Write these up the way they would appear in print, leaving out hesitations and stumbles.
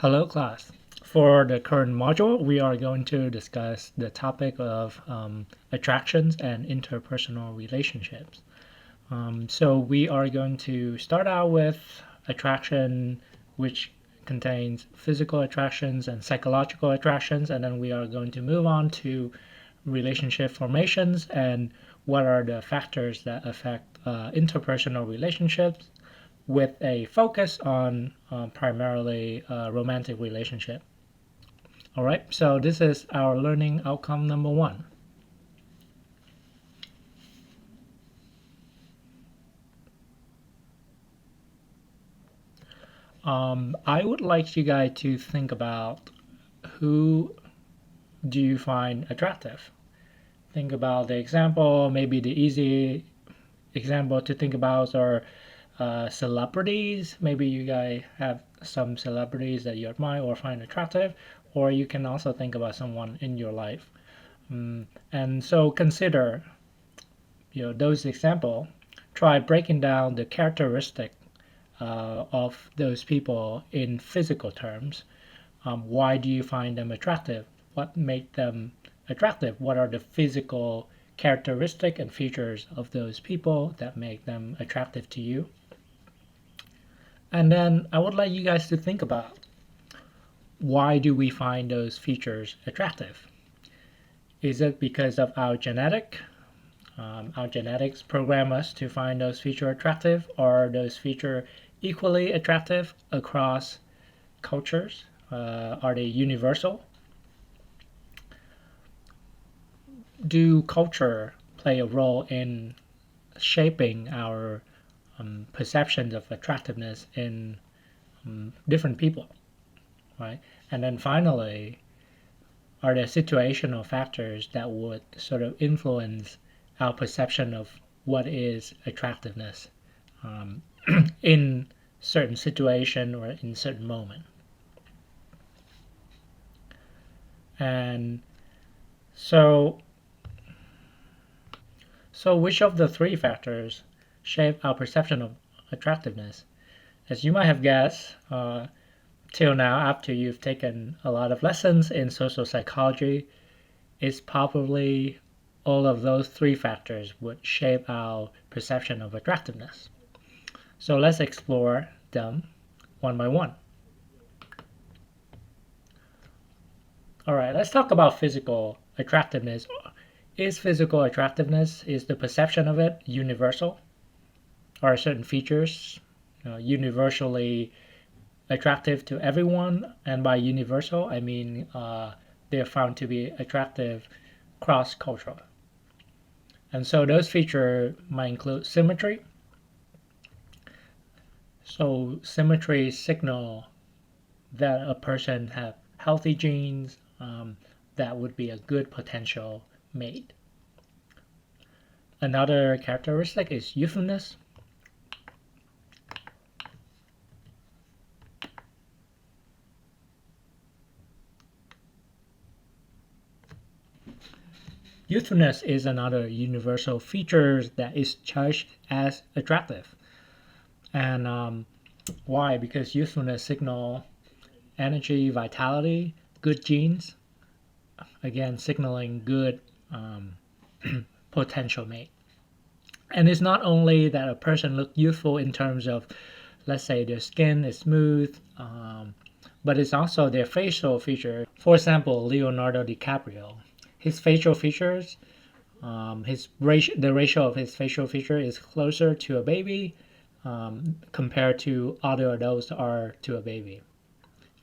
Hello, class. For the current module, we are going to discuss the topic of attractions and interpersonal relationships. So we are going to start out with attraction, which contains physical attractions and psychological attractions, and then we are going to move on to relationship formations and what are the factors that affect interpersonal relationships with a focus on primarily romantic relationship. All right, so this is our learning outcome number one. I would like you guys to think about who do you find attractive. Think about the example. Maybe the easy example to think about are celebrities. Maybe you guys have some celebrities that you admire or find attractive, or you can also think about someone in your life. And so consider, those example. Try breaking down the characteristic of those people in physical terms. Why do you find them attractive? What make them attractive? What are the physical characteristic and features of those people that make them attractive to you? And then I would like you guys to think about, why do we find those features attractive? Is it because of our genetics program us to find those features attractive, or are those features equally attractive across cultures? Are they universal? Do culture play a role in shaping our perceptions of attractiveness in different people, right? And then finally, are there situational factors that would sort of influence our perception of what is attractiveness in certain situation or in certain moment? And so which of the three factors shape our perception of attractiveness? As you might have guessed, till now, after you've taken a lot of lessons in social psychology, it's probably all of those three factors would shape our perception of attractiveness. So let's explore them one by one. All right, let's talk about physical attractiveness. Is physical attractiveness, is the perception of it universal? Are certain features universally attractive to everyone? And by universal, I mean they're found to be attractive cross-cultural. And so those features might include symmetry. So symmetry signal that a person have healthy genes, that would be a good potential mate. Another characteristic is youthfulness. Youthfulness is another universal feature that is judged as attractive. And why? Because youthfulness signal energy, vitality, good genes, again signaling good potential mate. And it's not only that a person looks youthful in terms of, let's say, their skin is smooth, but it's also their facial feature. For example, Leonardo DiCaprio, his facial features, the ratio of his facial feature is closer to a baby compared to other adults are to a baby.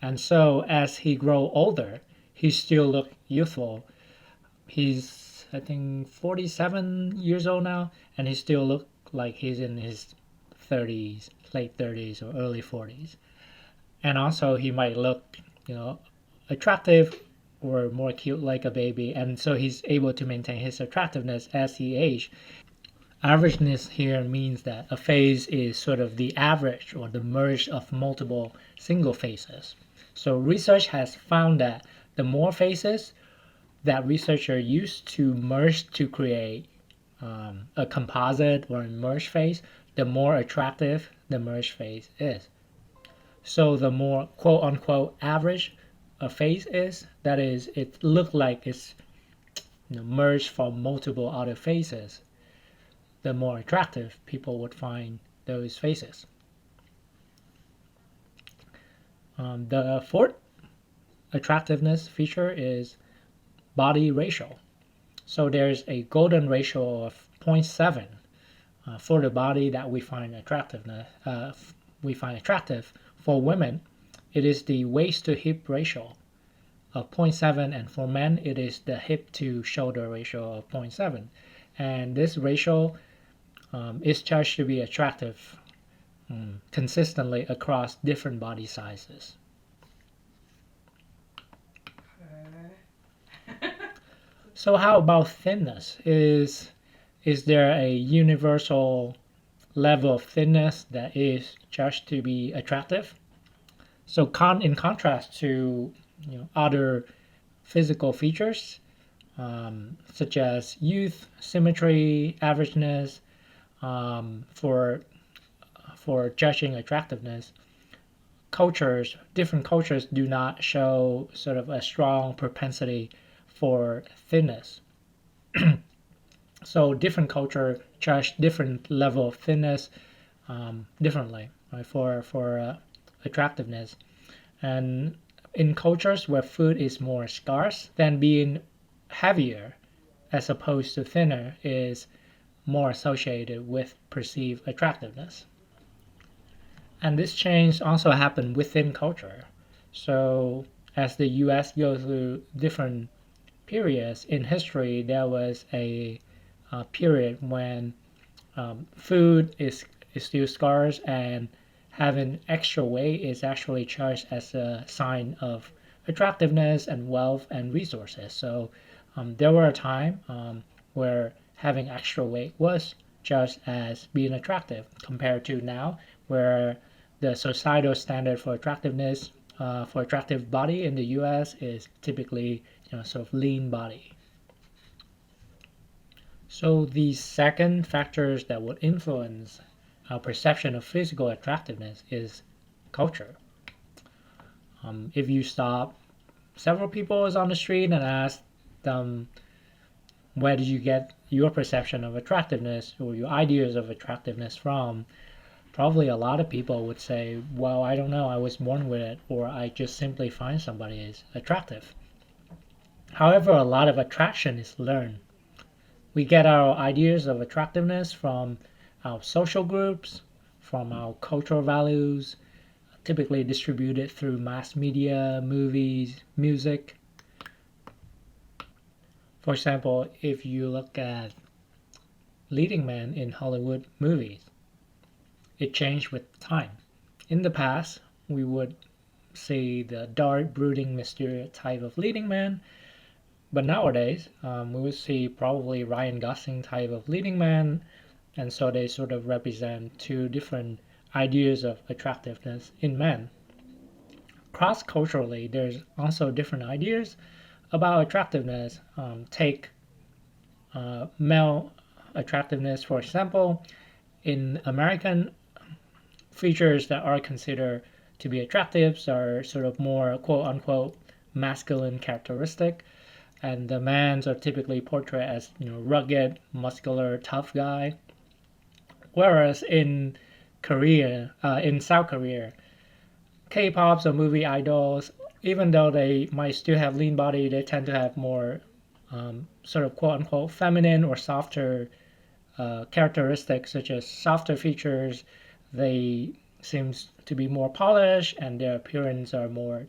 And so as he grow older, he still look youthful. He's, I think, 47 years old now, and he still look like he's in his 30s, late 30s or early 40s. And also he might look, attractive or more cute like a baby, and so he's able to maintain his attractiveness as he age. Averageness here means that a face is sort of the average or the merge of multiple single faces. So research has found that the more faces that researcher used to merge to create a composite or a merged face, the more attractive the merged face is. So the more quote unquote average a face is, that is, it look like it's merged from multiple other faces, the more attractive people would find those faces. The fourth attractiveness feature is body ratio. So there's a golden ratio of 0.7 for the body that we find attractive. For women, it is the waist to hip ratio of 0.7, and for men, it is the hip to shoulder ratio of 0.7. And this ratio is judged to be attractive consistently across different body sizes. So how about thinness? Is there a universal level of thinness that is judged to be attractive? So in contrast to other physical features such as youth, symmetry, averageness, for judging attractiveness, different cultures do not show sort of a strong propensity for thinness. So different culture judge different level of thinness differently, right, for attractiveness. And in cultures where food is more scarce, then being heavier as opposed to thinner is more associated with perceived attractiveness. And this change also happened within culture. So as the US goes through different periods in history, there was a period when food is still scarce, and having extra weight is actually charged as a sign of attractiveness and wealth and resources. So there were a time where having extra weight was judged as being attractive compared to now, where the societal standard for attractiveness for attractive body in the US is typically sort of lean body. So the second factors that would influence our perception of physical attractiveness is culture. If you stop several people on the street and ask them, where did you get your perception of attractiveness or your ideas of attractiveness from? Probably a lot of people would say, well, I don't know, I was born with it, or I just simply find somebody is attractive. However, a lot of attraction is learned. We get our ideas of attractiveness from our social groups, from our cultural values, typically distributed through mass media, movies, music. For example, if you look at leading men in Hollywood movies, it changed with time. In the past, we would see the dark, brooding, mysterious type of leading man, but nowadays we would see probably Ryan Gosling type of leading man, and so they sort of represent two different ideas of attractiveness in men. Cross-culturally, there's also different ideas about attractiveness. Take male attractiveness, for example. In American, features that are considered to be attractive are sort of more quote-unquote masculine characteristic, and the mans are typically portrayed as rugged, muscular, tough guy. Whereas in South Korea, K-pops or movie idols, even though they might still have lean body, they tend to have more sort of quote unquote feminine or softer characteristics, such as softer features. They seem to be more polished, and their appearance are more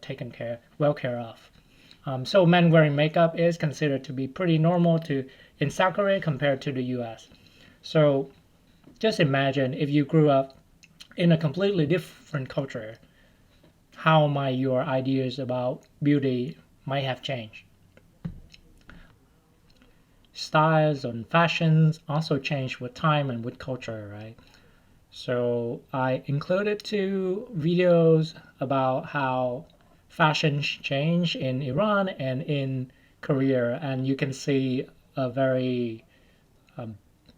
well care of. So men wearing makeup is considered to be pretty normal in South Korea compared to the U.S. So just imagine if you grew up in a completely different culture, how might your ideas about beauty might have changed. Styles and fashions also change with time and with culture, right? So I included two videos about how fashion change in Iran and in Korea, and you can see a very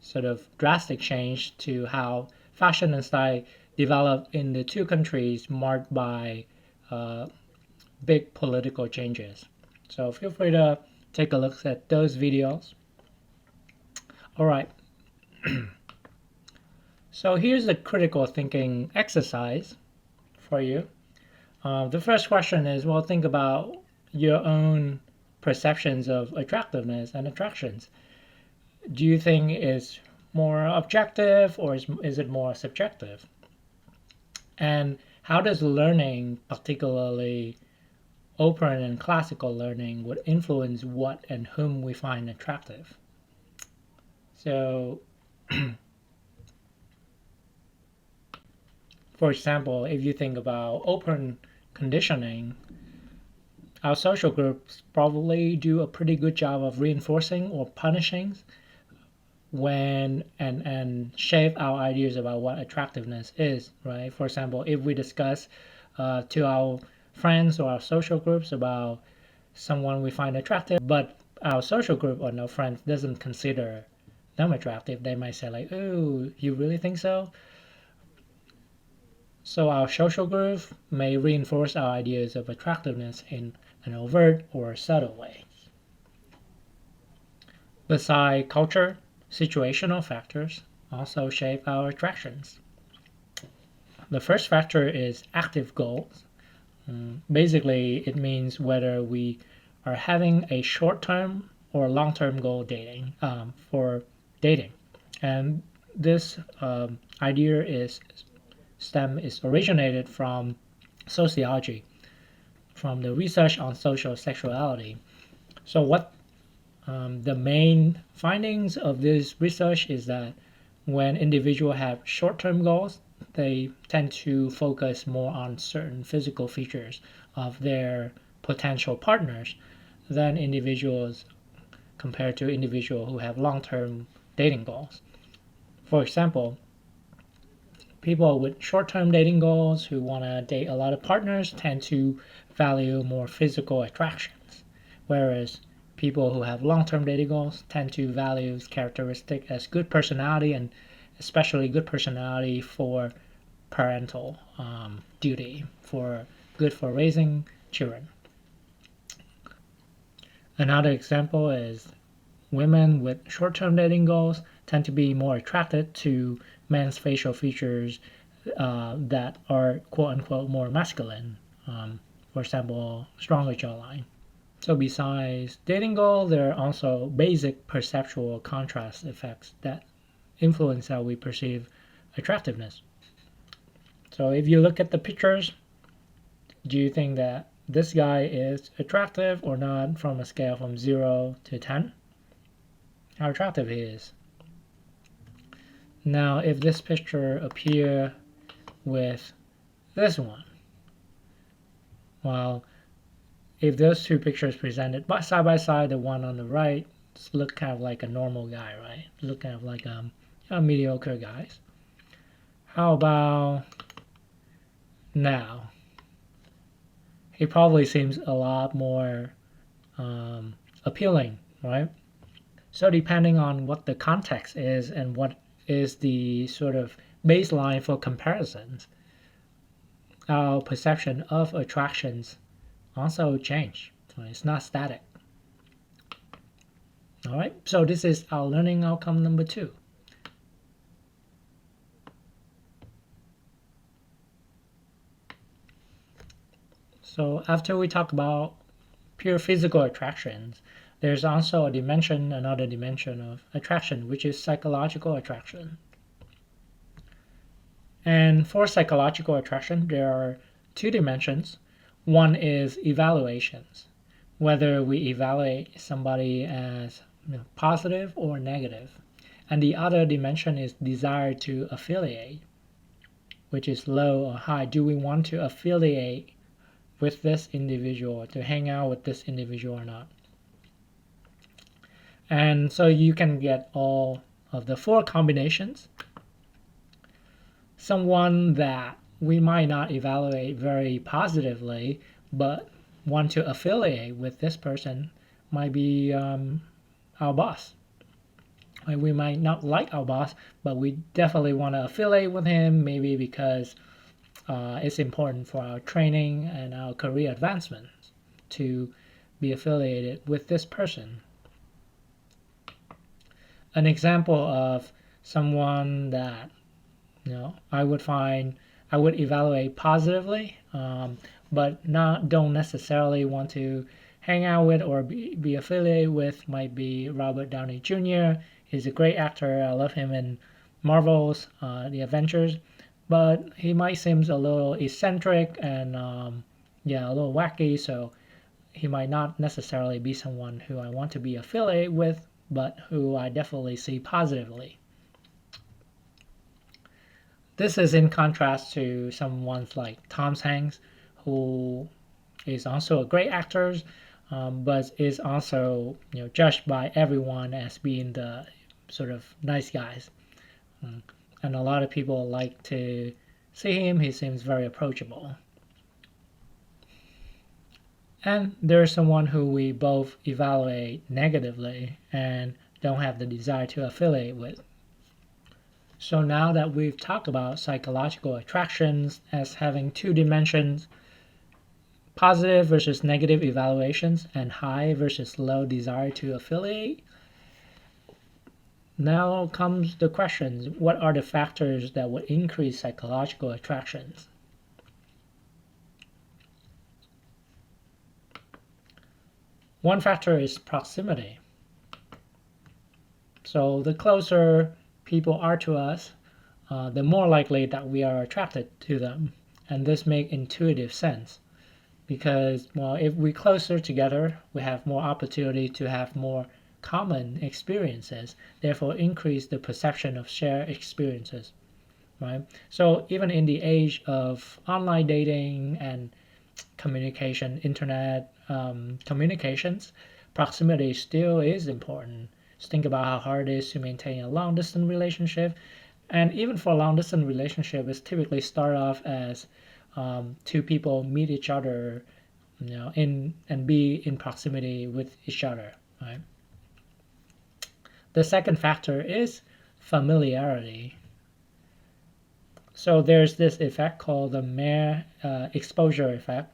sort of drastic change to how fashion and style developed in the two countries marked by big political changes. So feel free to take a look at those videos. All right. So here's a critical thinking exercise for you. The first question is, well, think about your own perceptions of attractiveness and attractions. Do you think it's more objective or is it more subjective? And how does learning, particularly open and classical learning, would influence what and whom we find attractive? So, for example, if you think about open conditioning, our social groups probably do a pretty good job of reinforcing or punishing when and shape our ideas about what attractiveness is, right? For example, if we discuss to our friends or our social groups about someone we find attractive, but our social group or no friends doesn't consider them attractive, they might say like, "Oh, you really think so?" So our social group may reinforce our ideas of attractiveness in an overt or subtle way. Besides culture, situational factors also shape our attractions. The first factor is active goals. Basically, it means whether we are having a short-term or long-term goal for dating. And this idea is originated from sociology, from the research on social sexuality. So what the main findings of this research is that when individuals have short-term goals, they tend to focus more on certain physical features of their potential partners than individuals compared to individuals who have long-term dating goals. For example, people with short-term dating goals who want to date a lot of partners tend to value more physical attractions, whereas people who have long-term dating goals tend to value characteristics as good personality, and especially good personality for parental duty, for good for raising children. Another example is women with short-term dating goals tend to be more attracted to men's facial features that are quote-unquote more masculine. For example, stronger jawline. So besides dating goal, there are also basic perceptual contrast effects that influence how we perceive attractiveness. So if you look at the pictures, do you think that this guy is attractive or not from a scale from 0 to 10? How attractive he is. Now, if this picture appear with this one, well, if those two pictures presented side by side, the one on the right look kind of like a normal guy, right? Look kind of like a mediocre guys. How about now? He probably seems a lot more appealing, right? So depending on what the context is and what is the sort of baseline for comparisons, our perception of attractions also change. So it's not static. All right, so this is our learning outcome number 2. So after we talk about pure physical attractions, there's also another dimension of attraction, which is psychological attraction. And for psychological attraction, there are 2 dimensions. One is evaluations, whether we evaluate somebody as positive or negative. And the other dimension is desire to affiliate, which is low or high. Do we want to affiliate with this individual, to hang out with this individual or not? And so you can get all of the 4 combinations. Someone that we might not evaluate very positively, but want to affiliate with this person might be our boss. We might not like our boss, but we definitely want to affiliate with him, maybe because it's important for our training and our career advancement to be affiliated with this person. An example of someone that I would evaluate positively, but don't necessarily want to hang out with or be affiliated with might be Robert Downey Jr. He's a great actor. I love him in Marvel's The Avengers, but he might seem a little eccentric and a little wacky, so he might not necessarily be someone who I want to be affiliated with, but who I definitely see positively. This is in contrast to someone like Tom Hanks, who is also a great actor, but is also judged by everyone as being the sort of nice guys. And a lot of people like to see him. He seems very approachable. And there's someone who we both evaluate negatively and don't have the desire to affiliate with. So now that we've talked about psychological attractions as having two dimensions, positive versus negative evaluations and high versus low desire to affiliate, now comes the questions: what are the factors that would increase psychological attractions? One factor is proximity. So the closer people are to us, the more likely that we are attracted to them. And this makes intuitive sense because, well, if we're closer together, we have more opportunity to have more common experiences, therefore increase the perception of shared experiences, right? So even in the age of online dating and communication, internet communications, proximity still is important. Just think about how hard it is to maintain a long distance relationship. And even for a long distance relationship, it's typically start off as two people meet each other, and be in proximity with each other, right? The second factor is familiarity. So there's this effect called the mere exposure effect.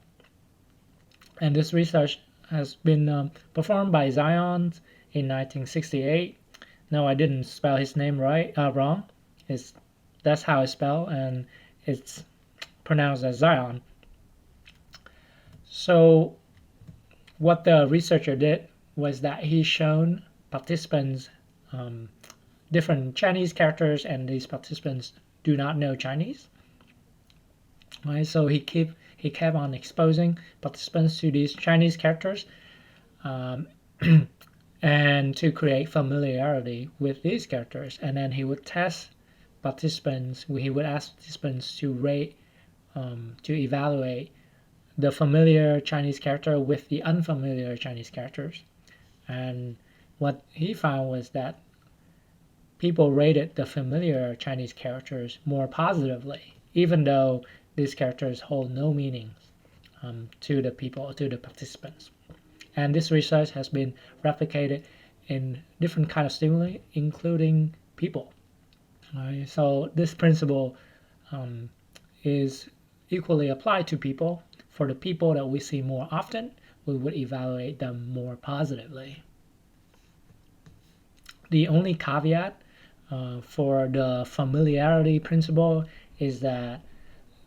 And this research has been performed by Zion in 1968. No, I didn't spell his name wrong. That's how it's spelled, and it's pronounced as Zion. So what the researcher did was that he shown participants different Chinese characters, and these participants do not know Chinese. Right, so he kept on exposing participants to these Chinese characters, and to create familiarity with these characters. And then he would test participants. He would ask participants to rate, to evaluate the familiar Chinese character with the unfamiliar Chinese characters. And what he found was that people rated the familiar Chinese characters more positively, even though these characters hold no meanings to the participants. And this research has been replicated in different kind of stimuli, including people. Right? So this principle is equally applied to people. For the people that we see more often, we would evaluate them more positively. The only caveat for the familiarity principle is that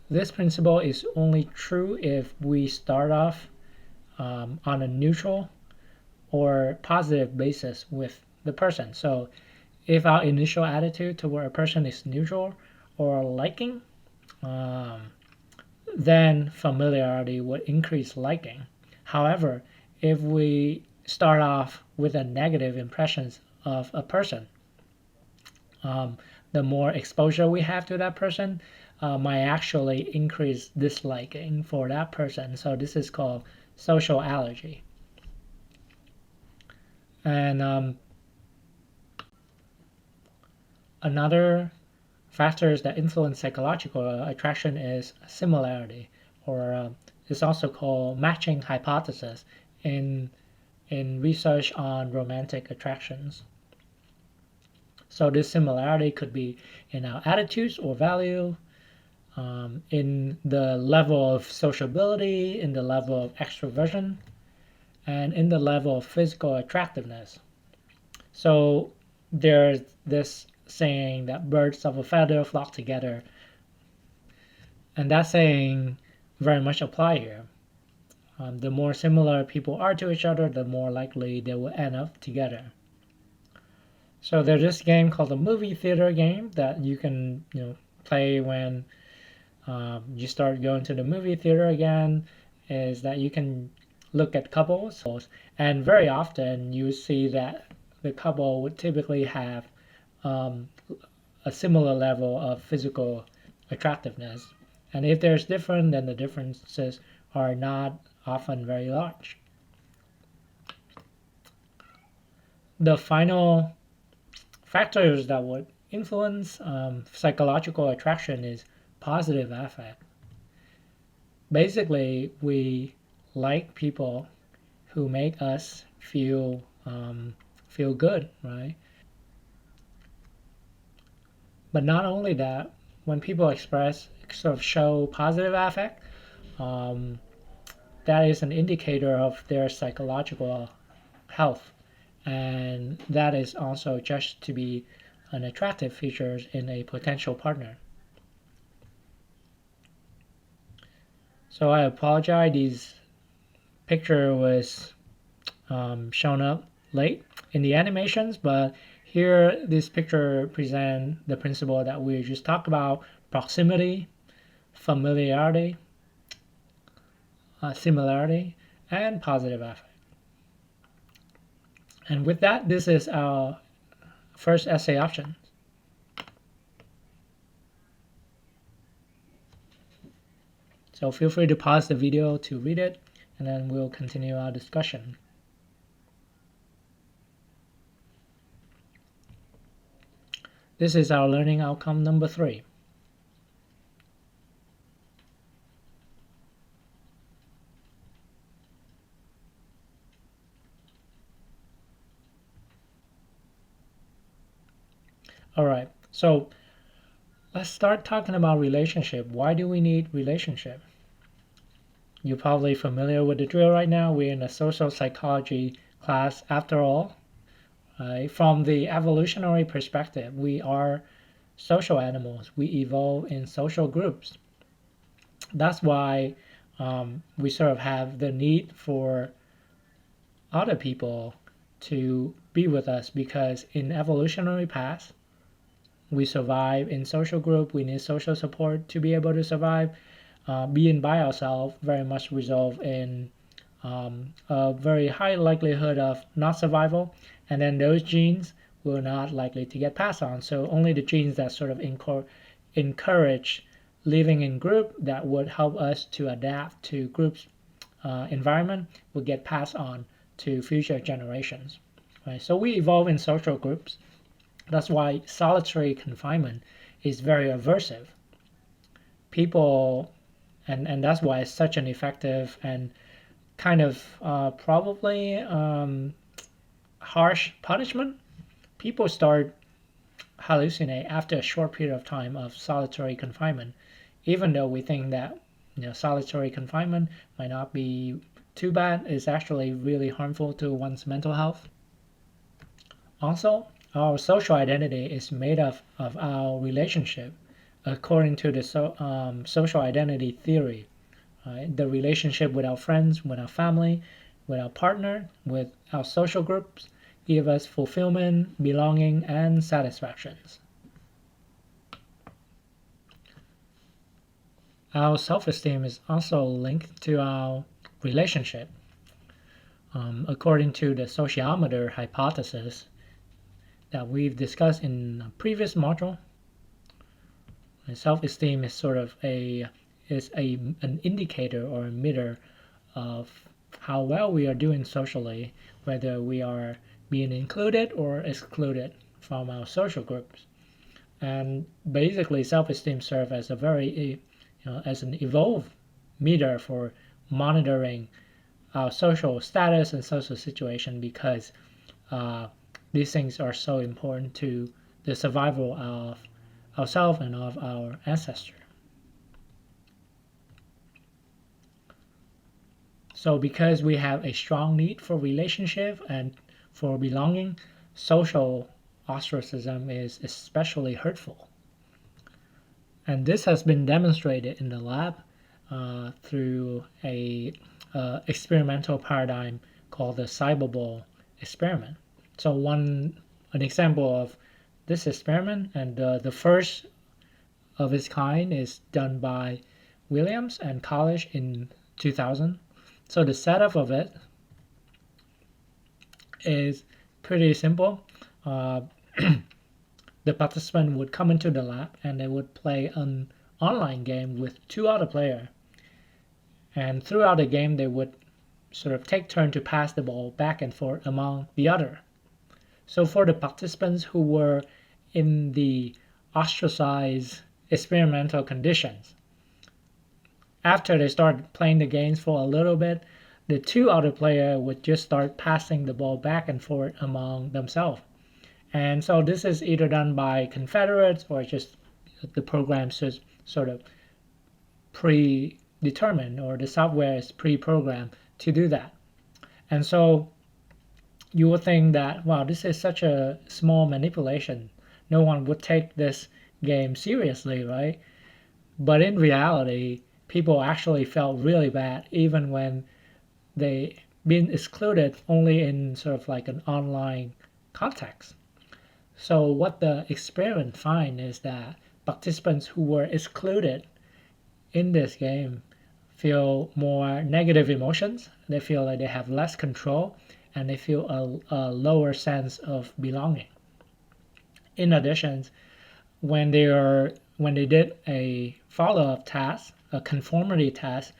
this principle is only true if we start off on a neutral or positive basis with the person. So if our initial attitude toward a person is neutral or liking, then familiarity would increase liking. However, if we start off with a negative impressions of a person, the more exposure we have to that person might actually increase disliking for that person. So this is called social allergy. And another factors that influence psychological attraction is similarity, or it's also called matching hypothesis in research on romantic attractions. So this similarity could be in our attitudes or value, in the level of sociability, in the level of extroversion, and in the level of physical attractiveness. So there's this saying that birds of a feather flock together, and that saying very much apply here. The more similar people are to each other, the more likely they will end up together. So there's this game called the movie theater game that you can play when you start going to the movie theater again. Is that you can look at couples, and very often you see that the couple would typically have um, a similar level of physical attractiveness. And if there's different, then the differences are not often very large. The final factors that would influence psychological attraction is positive affect. Basically, we like people who make us feel good, right? But not only that, when people express sort of show positive affect, um, that is an indicator of their psychological health, and that is also judged to be an attractive feature in a potential partner. So I apologize, this picture was shown up late in the animations, but here this picture presents the principle that we just talked about: proximity, familiarity, similarity, and positive affect. And with that, this is our first essay option. So feel free to pause the video to read it, and then we'll continue our discussion. This is our learning outcome number 3. All right, so let's start talking about relationship. Why do we need relationship? You're probably familiar with the drill right now. We're in a social psychology class after all. Right? From the evolutionary perspective, we are social animals. We evolve in social groups. That's why we sort of have the need for other people to be with us, because in evolutionary past, we survive in social group. We need social support to be able to survive. Being by ourselves very much result in a very high likelihood of not survival, and then those genes will not likely to get passed on. So only the genes that sort of encourage living in group, that would help us to adapt to groups environment, will get passed on to future generations. Right? So we evolve in social groups. That's why solitary confinement is very aversive. People, and that's why it's such an effective and kind of probably harsh punishment. People start hallucinate after a short period of time of solitary confinement, even though we think that solitary confinement might not be too bad. It's actually really harmful to one's mental health. Also, our social identity is made of our relationship, according to the social identity theory. The relationship with our friends, with our family, with our partner, with our social groups, give us fulfillment, belonging, and satisfactions. Our self-esteem is also linked to our relationship. According to the sociometer hypothesis that we've discussed in a previous module, self-esteem is sort of an indicator or a meter of how well we are doing socially, whether we are being included or excluded from our social groups. And basically, self-esteem serves as a very, as an evolved meter for monitoring our social status and social situation, because these things are so important to the survival of ourselves and of our ancestors. So because we have a strong need for relationship and for belonging, social ostracism is especially hurtful. And this has been demonstrated in the lab through a experimental paradigm called the cyberball experiment. So an example of this experiment, and the first of its kind, is done by Williams and College in 2000. So the setup of it is pretty simple. The participant would come into the lab and they would play an online game with two other players. And throughout the game, they would sort of take turn to pass the ball back and forth among the other. So for the participants who were in the ostracized experimental conditions, after they started playing the games for a little bit, the two other players would just start passing the ball back and forth among themselves. And so this is either done by confederates or just the program's just sort of predetermined, or the software is pre-programmed to do that. And so you would think that, wow, this is such a small manipulation. No one would take this game seriously, right? But in reality, people actually felt really bad even when they been excluded only in sort of like an online context. So what the experiment find is that participants who were excluded in this game feel more negative emotions. They feel like they have less control, and they feel a lower sense of belonging. In addition, when they did a follow-up task, a conformity test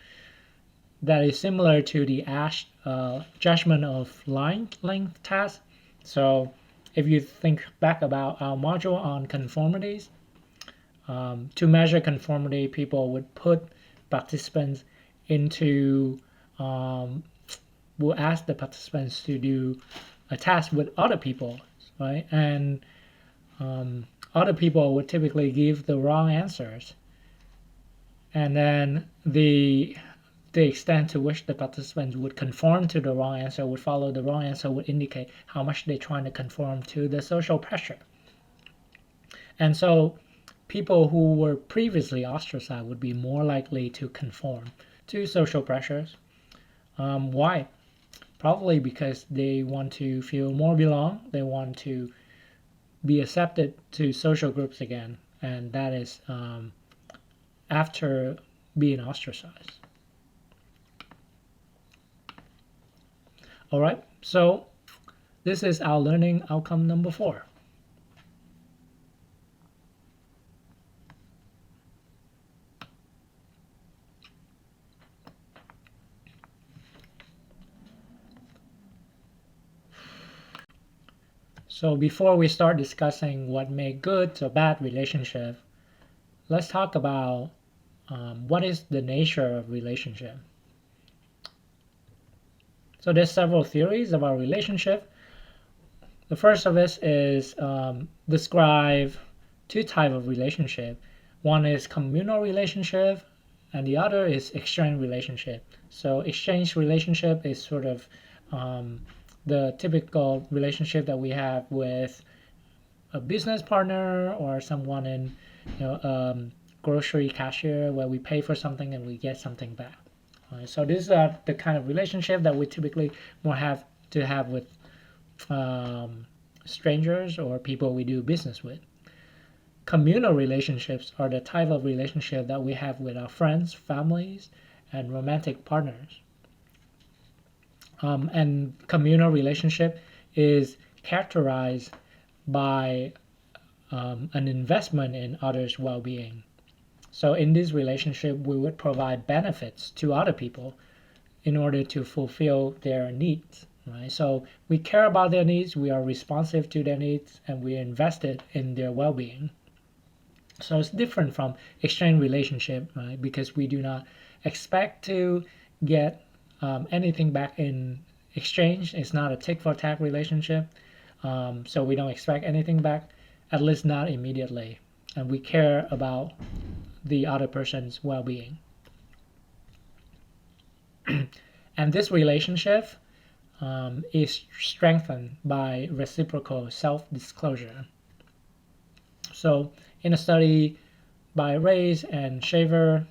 that is similar to the ASH judgment of line length test. So if you think back about our module on conformities, to measure conformity, people would put participants into, will ask the participants to do a task with other people, right? And other people would typically give the wrong answers. And then the extent to which the participants would conform to the wrong answer, would follow the wrong answer, would indicate how much they're trying to conform to the social pressure. And so people who were previously ostracized would be more likely to conform to social pressures. Why? Probably because they want to feel more belong. They want to be accepted to social groups again. And that is after being ostracized. All right, so this is our learning outcome number 4. So before we start discussing what make good or bad relationship, let's talk about what is the nature of relationship. So there's several theories about relationship. The first of it is describe two types of relationship. One is communal relationship, and the other is exchange relationship. So exchange relationship is sort of the typical relationship that we have with a business partner or someone in grocery cashier, where we pay for something and we get something back. So these are the kind of relationship that we typically more have to have with strangers or people we do business with. Communal relationships are the type of relationship that we have with our friends, families, and romantic partners. And communal relationship is characterized by an investment in others' well-being. So in this relationship, we would provide benefits to other people in order to fulfill their needs, right? So we care about their needs, we are responsive to their needs, and we are invested in their well-being. So it's different from exchange relationship, right? Because we do not expect to get anything back in exchange. It's not a tick for tack relationship. So we don't expect anything back. at least not immediately, and we care about the other person's well-being. And this relationship is strengthened by reciprocal self-disclosure. So in a study by Reyes and Shaver,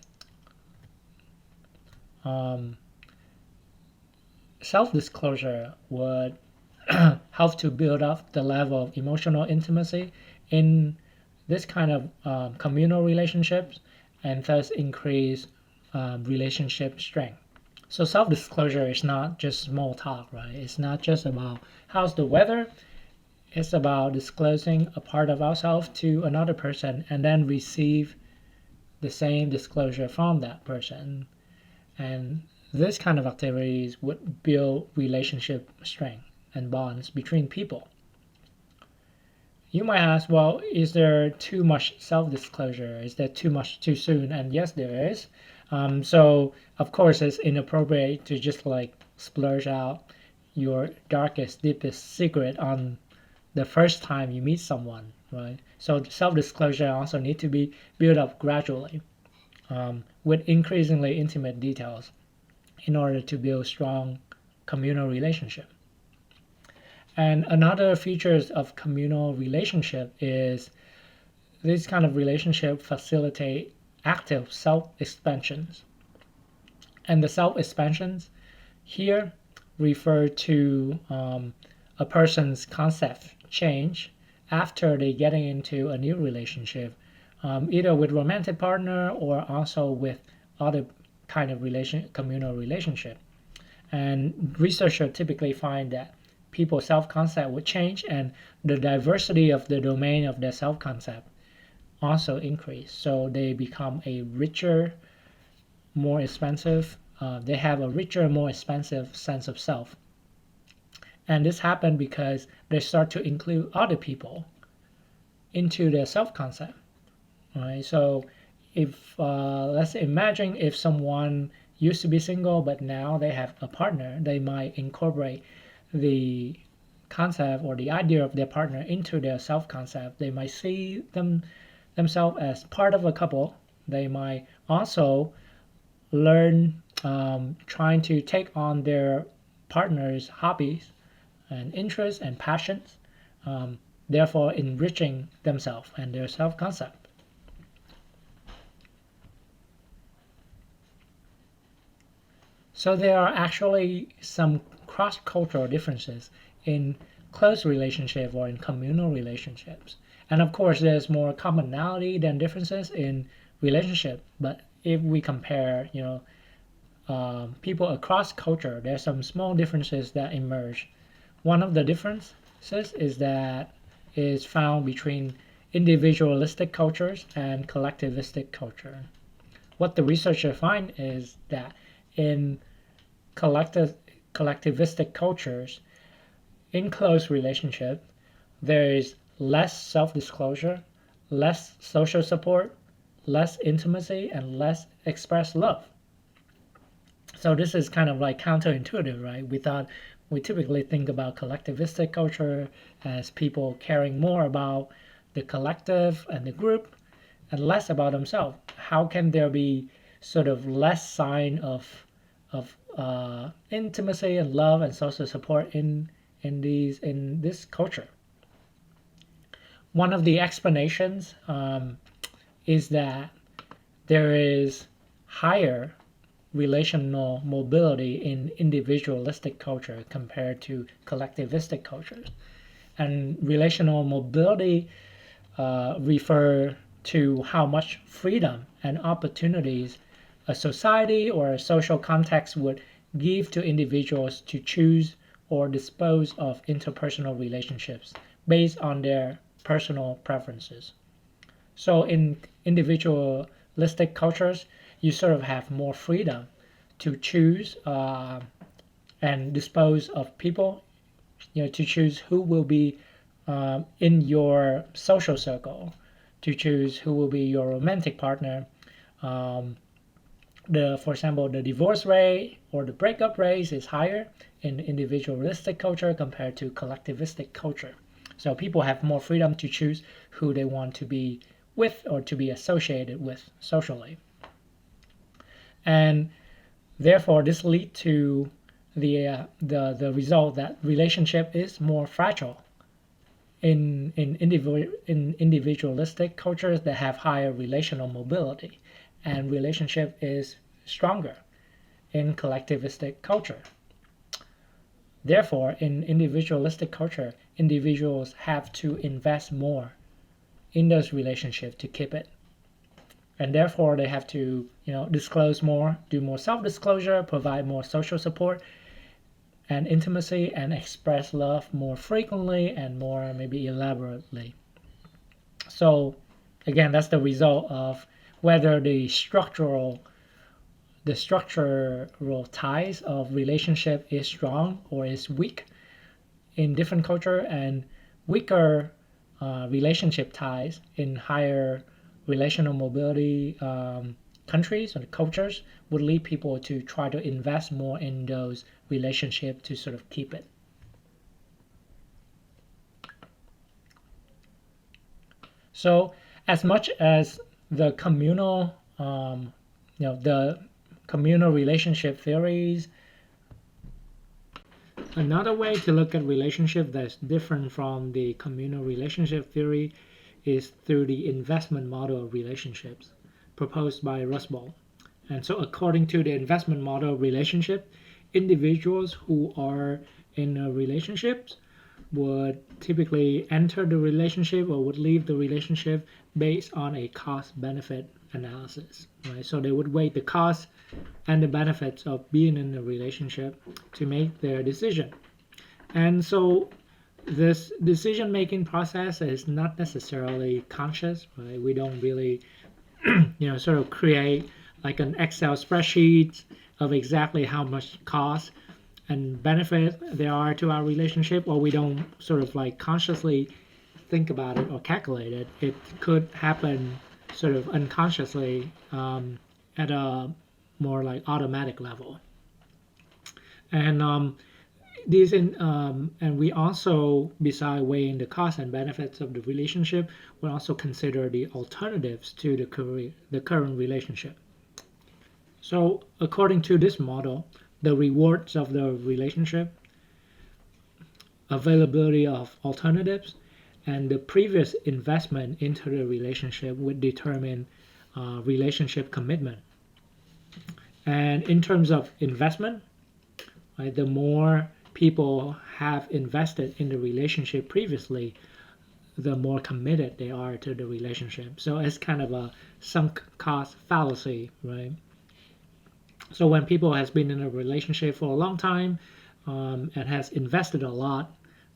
self-disclosure would help to build up the level of emotional intimacy in this kind of communal relationships, and thus increase relationship strength. So self-disclosure is not just small talk, right? It's not just about how's the weather. It's about disclosing a part of ourselves to another person and then receive the same disclosure from that person. And this kind of activities would build relationship strength and bonds between people. You might ask, well, is there too much self-disclosure? Is there too much too soon? And yes, there is. So of course it's inappropriate to just like splurge out your darkest, deepest secret on the first time you meet someone, right? So self-disclosure also need to be built up gradually with increasingly intimate details in order to build strong communal relationship. And another features of communal relationship is this kind of relationship facilitate active self-expansions. And the self-expansions here refer to a person's concept change after they getting into a new relationship, either with romantic partner or also with other kind of communal relationship. And researchers typically find that people's self-concept would change, and the diversity of the domain of their self-concept also increase. So they become a richer, more expansive, they have a richer, more expansive sense of self. And this happened because they start to include other people into their self-concept. Right? So if let's imagine if someone used to be single but now they have a partner, they might incorporate the concept or the idea of their partner into their self-concept. They might see themselves as part of a couple. They might also learn trying to take on their partner's hobbies and interests and passions, therefore enriching themselves and their self-concept. So there are actually some cross-cultural differences in close relationship or in communal relationships. And of course, there's more commonality than differences in relationship. But if we compare, people across culture, there's some small differences that emerge. One of the differences is found between individualistic cultures and collectivistic culture. What the researcher find is that in collectivistic cultures, in close relationship, there is less self-disclosure, less social support, less intimacy, and less expressed love. So this is kind of like counterintuitive, right? We typically think about collectivistic culture as people caring more about the collective and the group and less about themselves. How can there be sort of less sign of intimacy and love and social support in this culture? One of the explanations is that there is higher relational mobility in individualistic culture compared to collectivistic cultures. And relational mobility refer to how much freedom and opportunities a society or a social context would give to individuals to choose or dispose of interpersonal relationships based on their personal preferences. So in individualistic cultures, you sort of have more freedom to choose and dispose of people, to choose who will be in your social circle, to choose who will be your romantic partner. For example, the divorce rate or the breakup rate is higher in individualistic culture compared to collectivistic culture. So people have more freedom to choose who they want to be with or to be associated with socially. And therefore, this leads to the result that relationship is more fragile in individualistic cultures that have higher relational mobility, and relationship is stronger in collectivistic culture. Therefore, in individualistic culture, individuals have to invest more in those relationships to keep it. And therefore, they have to, disclose more, do more self-disclosure, provide more social support and intimacy, and express love more frequently and more maybe elaborately. So again, that's the result of whether the structural ties of relationship is strong or is weak in different culture, and weaker relationship ties in higher relational mobility countries and cultures would lead people to try to invest more in those relationships to sort of keep it. So as much as the the communal relationship theories, another way to look at relationship that's different from the communal relationship theory is through the investment model of relationships proposed by Rusball. And so according to the investment model of relationship, individuals who are in a relationship would typically enter the relationship or would leave the relationship based on a cost benefit analysis, right? So they would weigh the cost and the benefits of being in a relationship to make their decision. And so this decision making process is not necessarily conscious, right? We don't really sort of create like an Excel spreadsheet of exactly how much cost and benefit there are to our relationship, or we don't sort of like consciously think about it or calculate it. It could happen sort of unconsciously at a more like automatic level. And and we also, beside weighing the costs and benefits of the relationship, we also consider the alternatives to the current relationship. So according to this model, the rewards of the relationship, availability of alternatives, and the previous investment into the relationship would determine relationship commitment. And in terms of investment, right, the more people have invested in the relationship previously, the more committed they are to the relationship. So it's kind of a sunk cost fallacy, right? So when people has been in a relationship for a long time and has invested a lot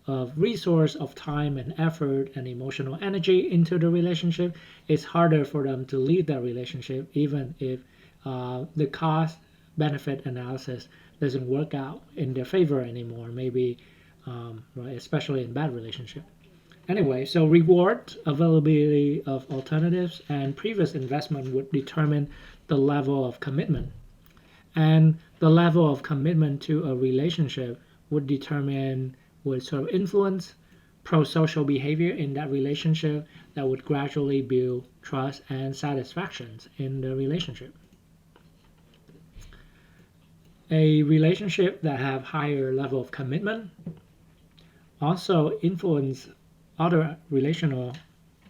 of resource, of time and effort and emotional energy into the relationship, it's harder for them to leave that relationship even if the cost benefit analysis doesn't work out in their favor anymore, maybe right, especially in bad relationship. Anyway, so reward, availability of alternatives, and previous investment would determine the level of commitment. And the level of commitment to a relationship would sort of influence pro-social behavior in that relationship that would gradually build trust and satisfactions in the relationship. A relationship that have higher level of commitment also influence other relational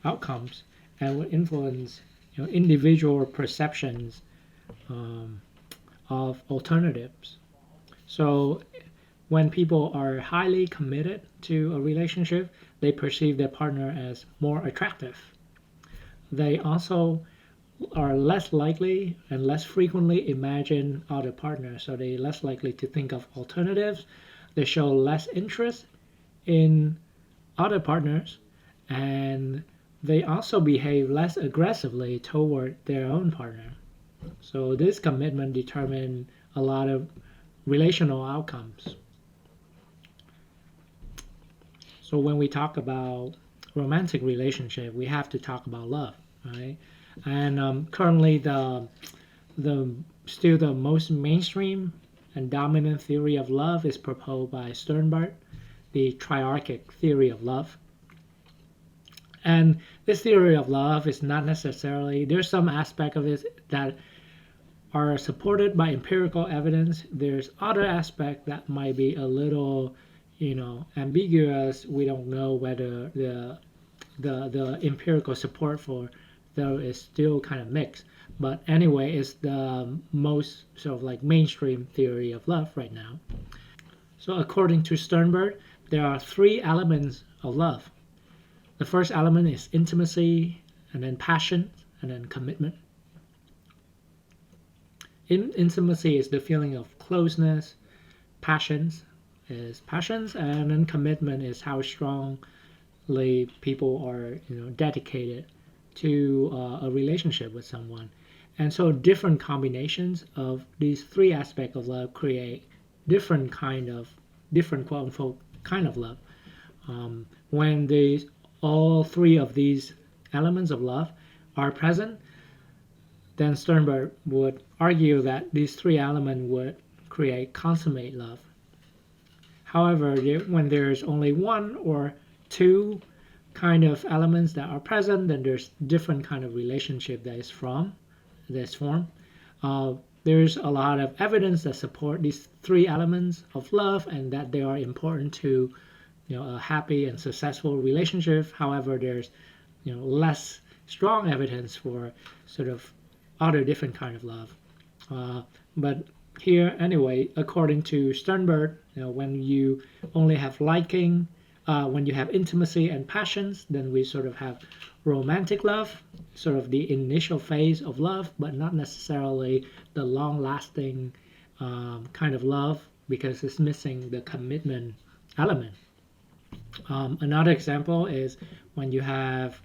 outcomes and will influence individual perceptions of alternatives. So when people are highly committed to a relationship, they perceive their partner as more attractive. They also are less likely and less frequently imagine other partners, so they're less likely to think of alternatives. They show less interest in other partners, and they also behave less aggressively toward their own partner. So this commitment determines a lot of relational outcomes. So when we talk about romantic relationship, we have to talk about love, right? And currently, still the most mainstream and dominant theory of love is proposed by Sternberg, the triarchic theory of love. And this theory of love is not necessarily, there's some aspect of it that are supported by empirical evidence. There's other aspect that might be a little, ambiguous. We don't know whether the empirical support for though is still kind of mixed. But anyway, it's the most sort of like mainstream theory of love right now. So according to Sternberg, there are three elements of love. The first element is intimacy, and then passion, and then commitment. Intimacy is the feeling of closeness. Passions, and then commitment is how strongly people are, dedicated to a relationship with someone. And so different combinations of these three aspects of love create different quote unquote kind of love. When all three of these elements of love are present, then Sternberg would argue that these three elements would create consummate love. However, when there's only one or two kind of elements that are present, then there's different kind of relationship that is formed. There's a lot of evidence that support these three elements of love and that they are important to a happy and successful relationship. However, there's less strong evidence for sort of other different kind of love. But here anyway, according to Sternberg, when you only have liking, when you have intimacy and passions, then we sort of have romantic love, sort of the initial phase of love, but not necessarily the long-lasting kind of love because it's missing the commitment element. Another example is when you have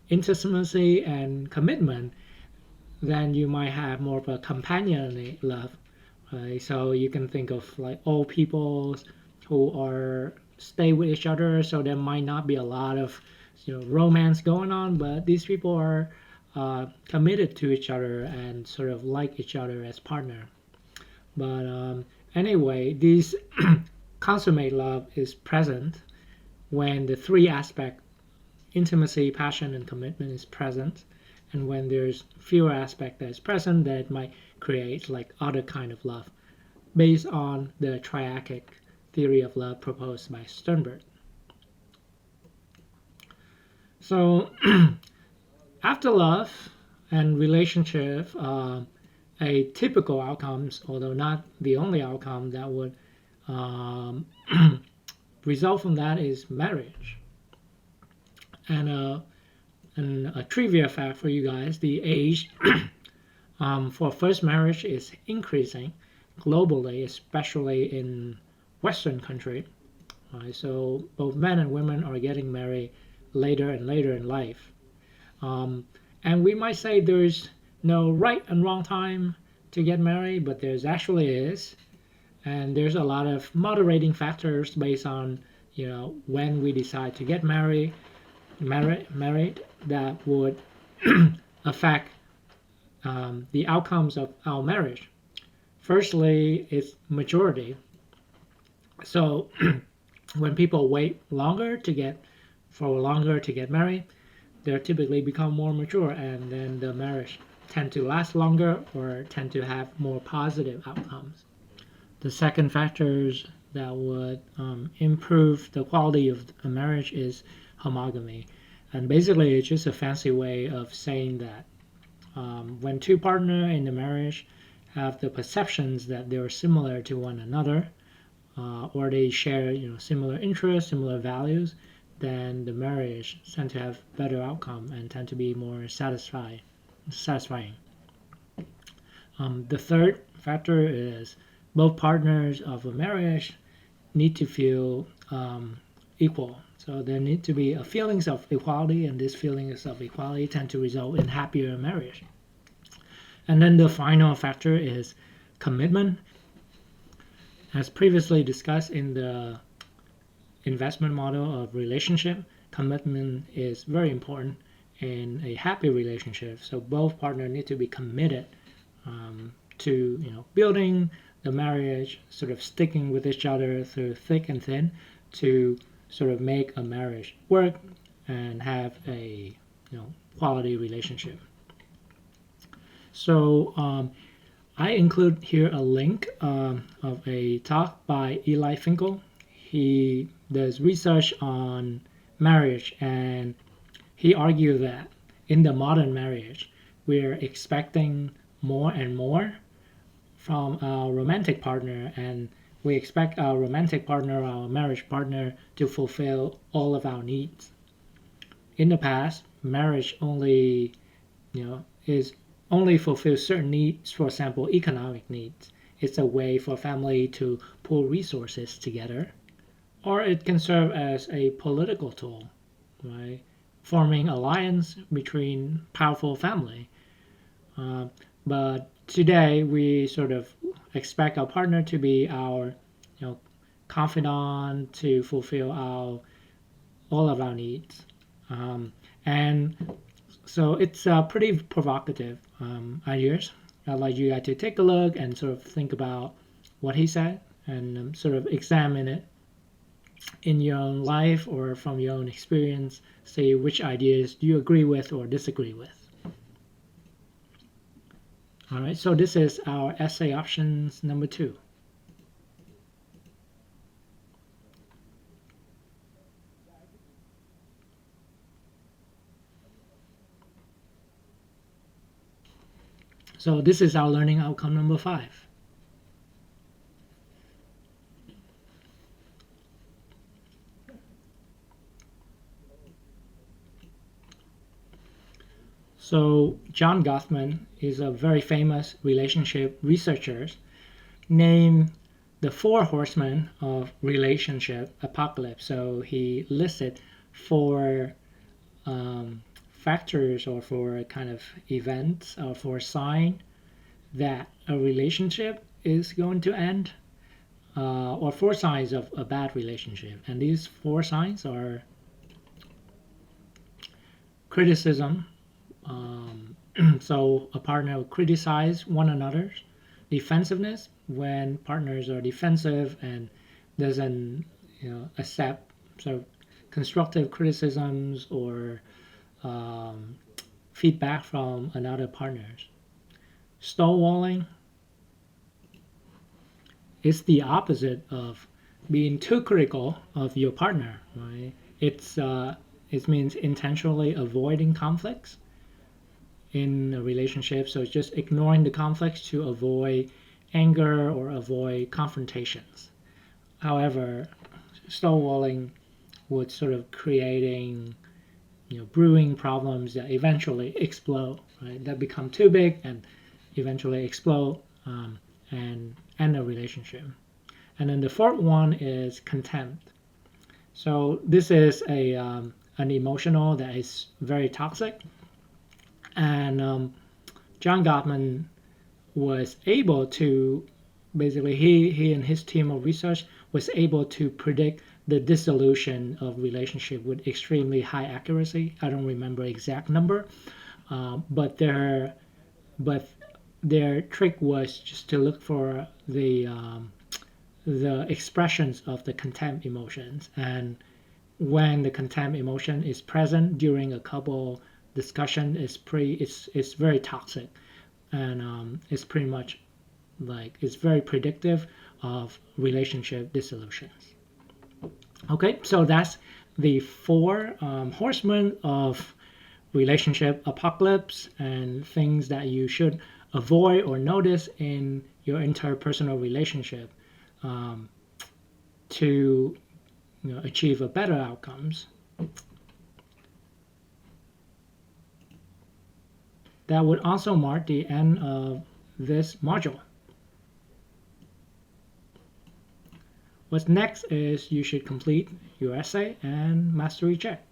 intimacy and commitment, then you might have more of a companionly love. Right? So you can think of like old people who are stay with each other, so there might not be a lot of romance going on, but these people are committed to each other and sort of like each other as partner. But anyway, these consummate love is present when the three aspects, intimacy, passion, and commitment, is present. And when there's fewer aspect that is present, then it might create like other kind of love based on the triachic theory of love proposed by Sternberg. So after love and relationship, a typical outcomes, although not the only outcome that would result from that, is marriage. And a trivia fact for you guys, the age for first marriage is increasing globally, especially in Western country. So both men and women are getting married later and later in life. And we might say there's no right and wrong time to get married, but there's actually is. And there's a lot of moderating factors based on when we decide to get married that would affect the outcomes of our marriage. Firstly, it's maturity. So when people wait longer to get married, they typically become more mature, and then the marriage tend to last longer or tend to have more positive outcomes. The second factors that would improve the quality of a marriage is homogamy. And basically, it's just a fancy way of saying that when two partners in the marriage have the perceptions that they are similar to one another, or they share similar interests, similar values, then the marriage tend to have better outcome and tend to be more satisfying. The third factor is both partners of a marriage need to feel equal. So there need to be a feelings of equality, and these feelings of equality tend to result in happier marriage. And then the final factor is commitment. As previously discussed in the investment model of relationship, commitment is very important in a happy relationship. So both partners need to be committed to building the marriage, sort of sticking with each other through thick and thin, to sort of make a marriage work and have a quality relationship. So I include here a link of a talk by Eli Finkel. He does research on marriage, and he argued that in the modern marriage, we're expecting more and more from our romantic partner, and we expect our romantic partner, our marriage partner, to fulfill all of our needs. In the past, marriage only, is only fulfills certain needs. For example, economic needs. It's a way for family to pool resources together, or it can serve as a political tool, right? Forming alliance between powerful family. But today we sort of expect our partner to be our confidant, to fulfill all of our needs. And so it's pretty provocative ideas. I'd like you guys to take a look and sort of think about what he said and sort of examine it in your own life or from your own experience. See which ideas do you agree with or disagree with. All right, so this is our essay options number 2. So this is our learning outcome number 5. So John Gottman is a very famous relationship researcher, named the 4 horsemen of relationship apocalypse. So he listed 4 factors or for kind of events or for a sign that a relationship is going to end, or 4 signs of a bad relationship. And these 4 signs are criticism. So a partner will criticize one another. Defensiveness, when partners are defensive and doesn't accept sort of constructive criticisms or feedback from another partners. Stonewalling is the opposite of being too critical of your partner, right? It means intentionally avoiding conflicts in a relationship. So it's just ignoring the conflicts to avoid anger or avoid confrontations. However, stonewalling would sort of creating brewing problems that eventually explode, right? That become too big and eventually explode and end a relationship. And then the 4th one is contempt. So this is an emotional that is very toxic. And John Gottman was able to basically he and his team of research was able to predict the dissolution of relationship with extremely high accuracy. I don't remember exact number, but their trick was just to look for the expressions of the contempt emotions, and when the contempt emotion is present during a couple discussion, it's very toxic, and it's pretty much like it's very predictive of relationship dissolutions. Okay, so that's the 4 horsemen of relationship apocalypse and things that you should avoid or notice in your interpersonal relationship to achieve a better outcomes. That would also mark the end of this module. What's next is you should complete your essay and mastery check.